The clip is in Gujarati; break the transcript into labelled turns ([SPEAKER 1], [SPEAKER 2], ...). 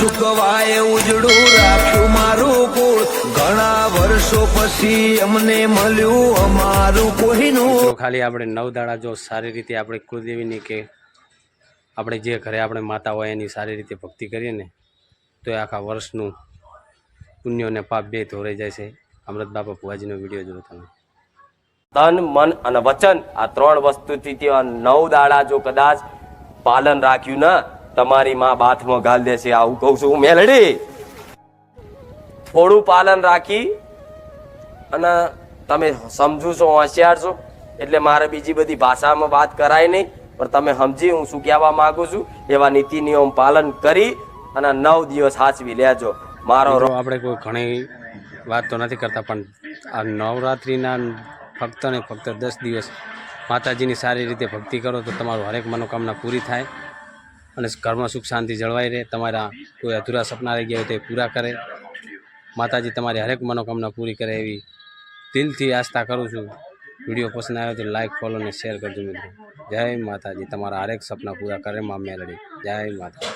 [SPEAKER 1] ચૂકવાય ઉજળું રાખ્યું મારું કુળ ઘણા વર્ષો પછી અમને મળ્યું અમારું કોઈનું
[SPEAKER 2] ખાલી આપણે 9 દાડા જો સારી રીતે આપણે કુળદેવીની કે આપણે જે ઘરે આપણે માતા હોય એની સારી રીતે ભક્તિ કરીએ ને તો એ આખા વર્ષનું પુણ્ય અને પાપ બે ધોરાઈ જાય છે. અમૃત બાપા ભુવાજીનો વિડીયો જોવો તમે.
[SPEAKER 3] તન મન અને વચન આ 3 વસ્તુથી 9 દાડા જો કદાચ પાલન રાખ્યું ને તમારી માં બાથમાં ગાલ દેશે. આવું કહું છું હું મેલડી. થોડું પાલન રાખી અને તમે સમજુ છો, હોશિયાર છો એટલે મારે બીજી બધી ભાષામાં વાત કરાય નહીં, પણ તમે સમજી હું શું કહેવા માંગુ છું એવા નીતિ નિયમ પાલન કરી અને 9 દિવસ સાચવી લેજો. મારો
[SPEAKER 2] આપણે કોઈ ઘણી વાત તો નથી કરતા, પણ આ નવરાત્રિના ફક્ત ને ફક્ત 10 દિવસ માતાજીની સારી રીતે ભક્તિ કરો તો તમારું હરેક મનોકામના પૂરી થાય અને ઘરમાં સુખ શાંતિ જળવાઈ રહે. તમારા કોઈ અધૂરા સપના રહી ગયા હોય તો એ પૂરા કરે. માતાજી તમારી હરેક મનોકામના પૂરી કરે એવી દિલથી આસ્થા કરું છું. વિડીયો પસંદ આવ્યો તો લાઈક, ફોલો અને શેર કરજો મિત્રો. જય માતાજી. તમારા હરેક સપના પૂરા કરે માં મેલડી. જય માતા.